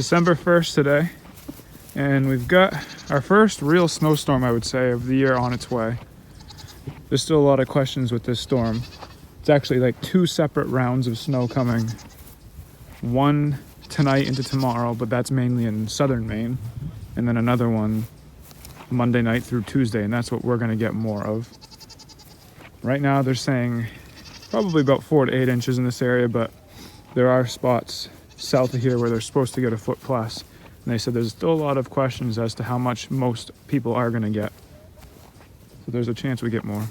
December 1st today, and we've got our first real snowstorm, I would say, of the year on its way. There's still a lot of questions with this storm. It's actually like 2 separate rounds of snow coming. One tonight into tomorrow, but that's mainly in southern Maine, and then another one Monday night through Tuesday, and that's what we're going to get more of. Right now they're saying probably about 4 to 8 inches in this area, but there are spots south of here where they're supposed to get a foot plus, and they said there's still a lot of questions as to how much most people are going to get, so there's a chance we get more.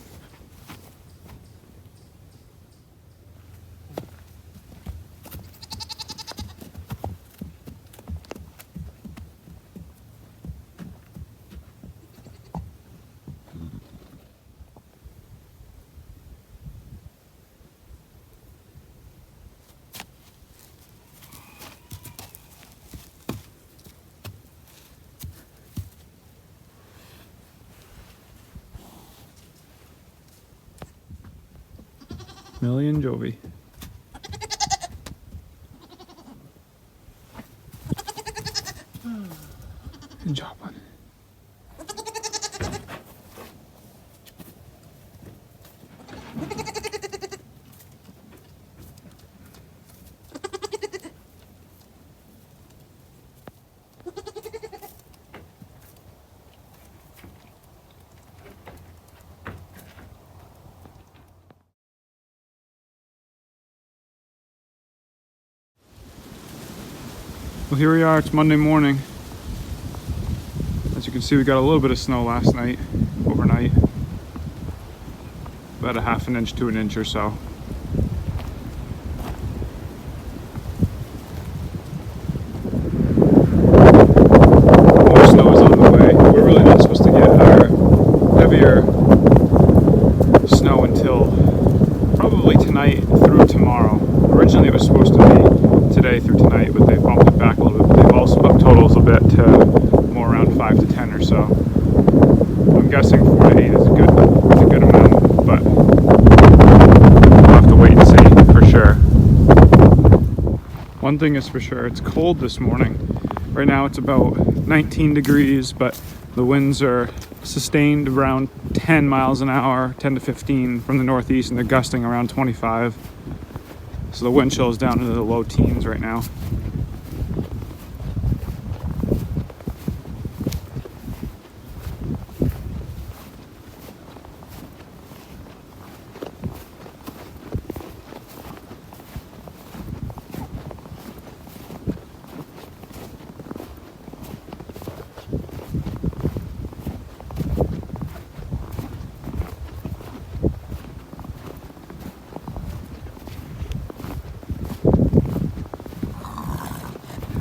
Million Jovi. Good job, bud. Well, here we are, it's Monday morning. As you can see, we got a little bit of snow last night, overnight. About a half an inch to an inch or so. More snow is on the way. We're really not supposed to get our heavier snow until probably tonight through tomorrow. Originally it was supposed to be today through tonight, but they bumped it back a little bit. They've also upped totals a bit to more around 5 to 10 or so. I'm guessing 4 to 8 is a good amount, but we'll have to wait and see for sure. One thing is for sure, it's cold this morning. Right now it's about 19 degrees, but the winds are sustained around 10 miles an hour, 10 to 15 from the northeast, and they're gusting around 25. So the wind chill is down into the low teens right now.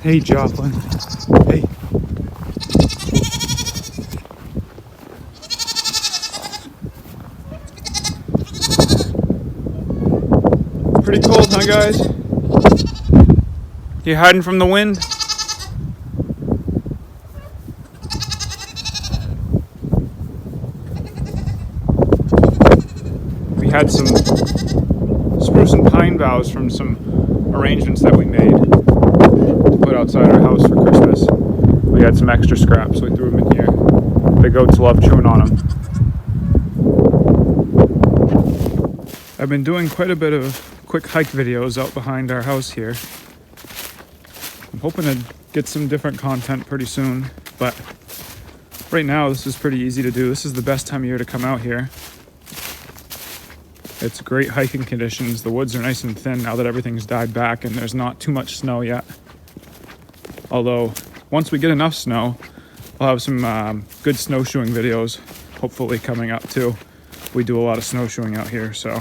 Hey, Joplin. Hey. Pretty cold, huh, guys? You hiding from the wind? We had some spruce and pine boughs from some arrangements that we made to put outside our house for Christmas. We had some extra scraps, so we threw them in here. The goats love chewing on them. I've been doing quite a bit of quick hike videos out behind our house here. I'm hoping to get some different content pretty soon, but right now this is pretty easy to do. This is the best time of year to come out here. It's great hiking conditions. The woods are nice and thin now that everything's died back and there's not too much snow yet. Although, once we get enough snow, I'll have some good snowshoeing videos hopefully coming up too. We do a lot of snowshoeing out here, so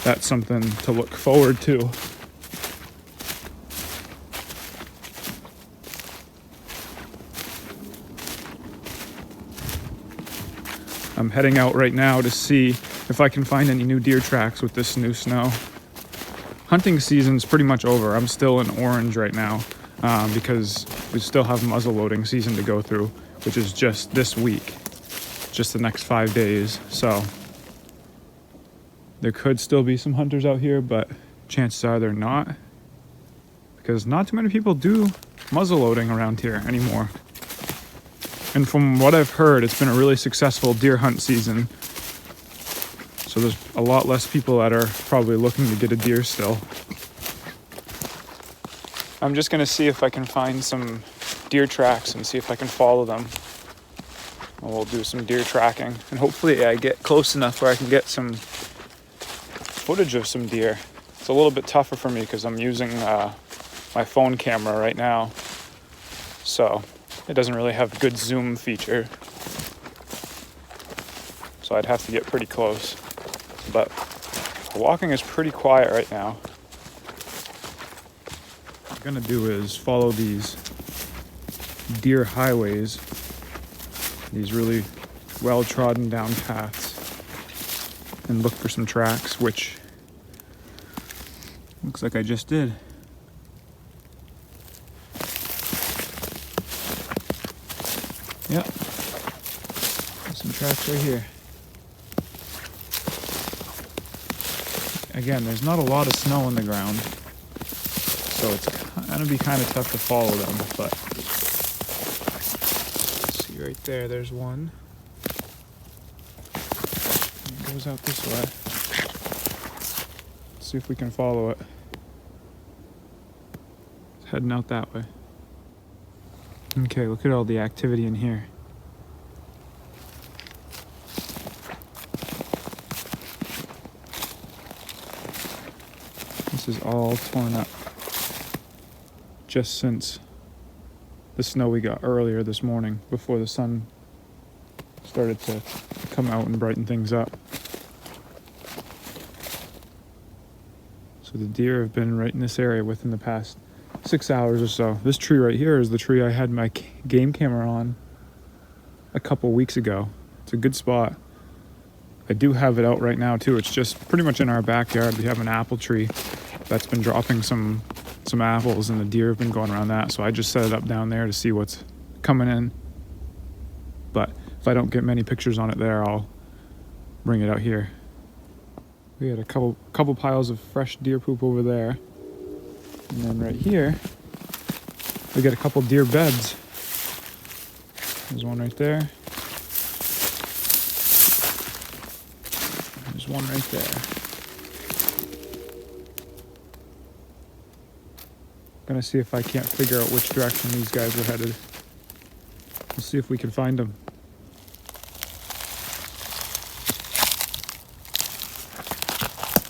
that's something to look forward to. I'm heading out right now to see if I can find any new deer tracks with this new snow. Hunting season's pretty much over. I'm still in orange right now because we still have muzzle loading season to go through, which is just this week, just the next 5 days. So there could still be some hunters out here, but chances are they're not, because not too many people do muzzle loading around here anymore. And from what I've heard, it's been a really successful deer hunt season. So there's a lot less people that are probably looking to get a deer still. I'm just gonna see if I can find some deer tracks and see if I can follow them. And we'll do some deer tracking, and hopefully I get close enough where I can get some footage of some deer. It's a little bit tougher for me because I'm using my phone camera right now, so it doesn't really have a good zoom feature. So I'd have to get pretty close. But the walking is pretty quiet right now. What I'm gonna do is follow these deer highways, these really well-trodden down paths, and look for some tracks, which looks like I just did. Yep, there's some tracks right here. Again, there's not a lot of snow on the ground, so it's gonna be kind of tough to follow them, but see right there, there's one. It goes out this way. Let's see if we can follow it. It's heading out that way. Okay, look at all the activity in here. This is all torn up just since the snow we got earlier this morning, before the sun started to come out and brighten things up. So the deer have been right in this area within the past 6 hours or so. This tree right here is the tree I had my game camera on a couple weeks ago. It's a good spot. I do have it out right now too. It's just pretty much in our backyard. We have an apple tree that's been dropping some apples, and the deer have been going around that. So I just set it up down there to see what's coming in. But if I don't get many pictures on it there, I'll bring it out here. We had a couple piles of fresh deer poop over there. And then right here, we got a couple deer beds. There's one right there. There's one right there. Gonna see if I can't figure out which direction these guys were headed. We'll see if we can find them.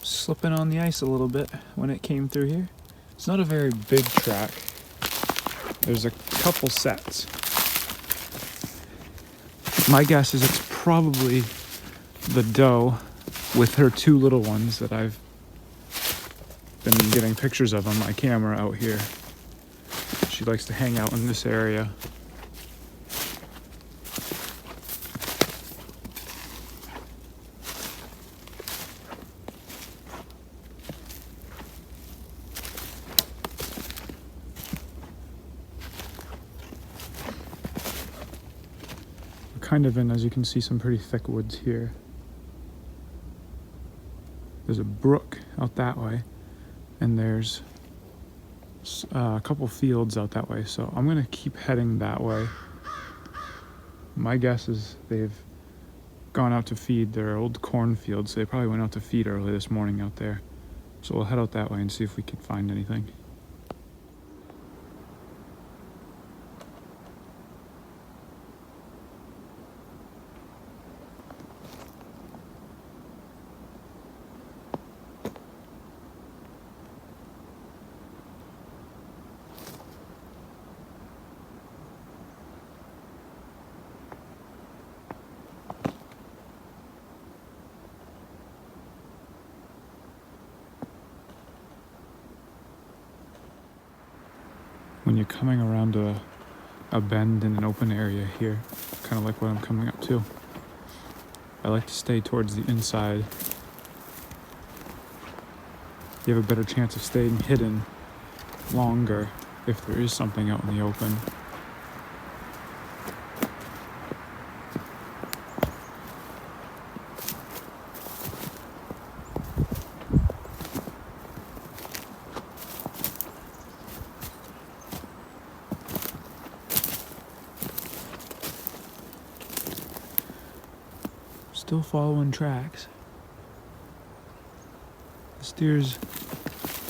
Slipping on the ice a little bit when it came through here. It's not a very big track. There's a couple sets. My guess is it's probably the doe with her two little ones that I've been getting pictures of on my camera out here. She likes to hang out in this area. We're kind of in, as you can see, some pretty thick woods here. There's a brook out that way, and there's a couple fields out that way, so I'm gonna keep heading that way. My guess is they've gone out to feed their old cornfields. They probably went out to feed early this morning out there, so we'll head out that way and see if we can find anything. When you're coming around a bend in an open area here, kind of like what I'm coming up to, I like to stay towards the inside. You have a better chance of staying hidden longer if there is something out in the open. Still following tracks. The steer's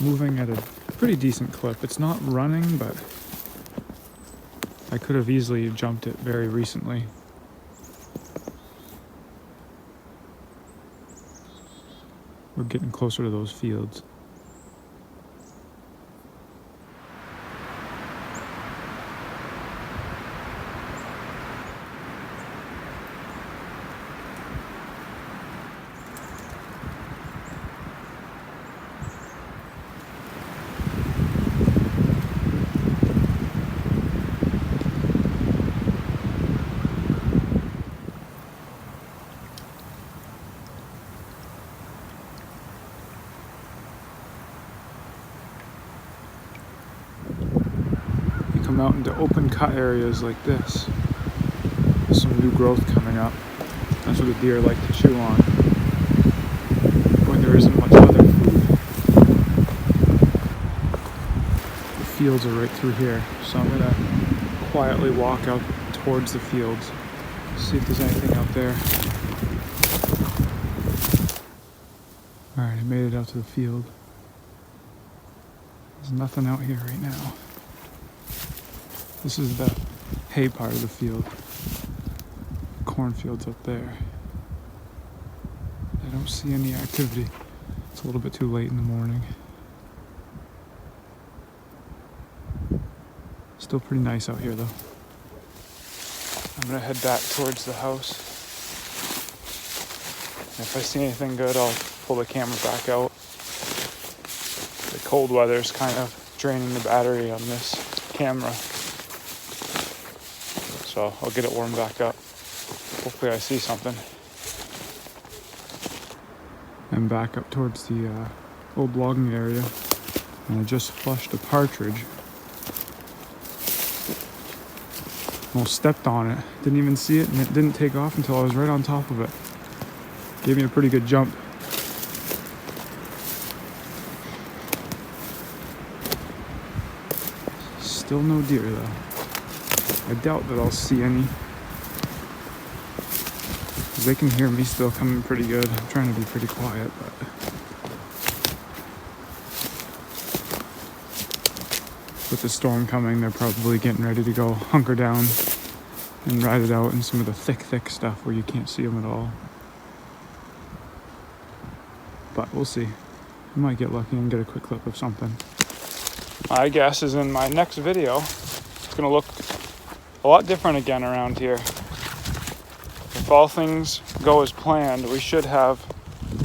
moving at a pretty decent clip. It's not running, but I could have easily jumped it very recently. We're getting closer to those fields. Come out into open cut areas like this. There's some new growth coming up. That's what the deer like to chew on when there isn't much other food. The fields are right through here, so I'm gonna quietly walk out towards the fields, see if there's anything out there. Alright, I made it out to the field. There's nothing out here right now. This is the hay part of the field. Cornfields up there. I don't see any activity. It's a little bit too late in the morning. Still pretty nice out here though. I'm gonna head back towards the house. And if I see anything good, I'll pull the camera back out. The cold weather's kind of draining the battery on this camera. So I'll get it warmed back up. Hopefully I see something. I'm back up towards the old logging area, and I just flushed a partridge. Almost stepped on it. Didn't even see it, and it didn't take off until I was right on top of it. Gave me a pretty good jump. Still no deer though. I doubt that I'll see any. They can hear me still coming pretty good. I'm trying to be pretty quiet, but with the storm coming, they're probably getting ready to go hunker down and ride it out in some of the thick stuff where you can't see them at all. But we'll see. I might get lucky and get a quick clip of something. My guess is in my next video, it's gonna look a lot different again around here. If all things go as planned, we should have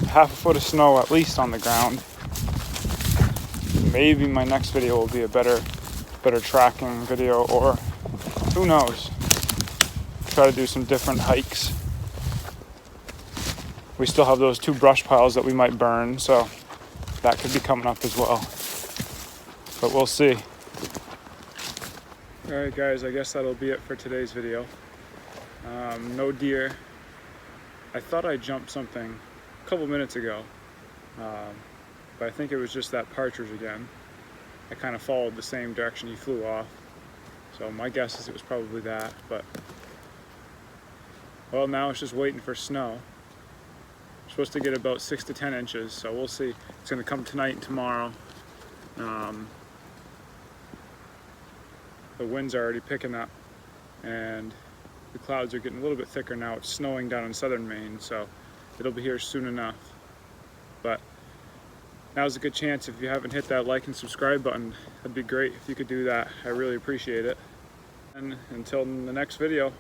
half a foot of snow at least on the ground. Maybe my next video will be a better tracking video, or who knows. Try to do some different hikes. We still have those 2 brush piles that we might burn, so that could be coming up as well. But we'll see. Alright guys, I guess that'll be it for today's video. No deer. I thought I jumped something a couple minutes ago, but I think it was just that partridge again. I kind of followed the same direction he flew off, so my guess is it was probably that. But well, now it's just waiting for snow. We're supposed to get about 6 to 10 inches, so we'll see. It's going to come tonight and tomorrow. The winds are already picking up, and the clouds are getting a little bit thicker now. It's snowing down in southern Maine, so it'll be here soon enough. But now's a good chance. If you haven't hit that like and subscribe button, that'd be great if you could do that. I really appreciate it. And until the next video,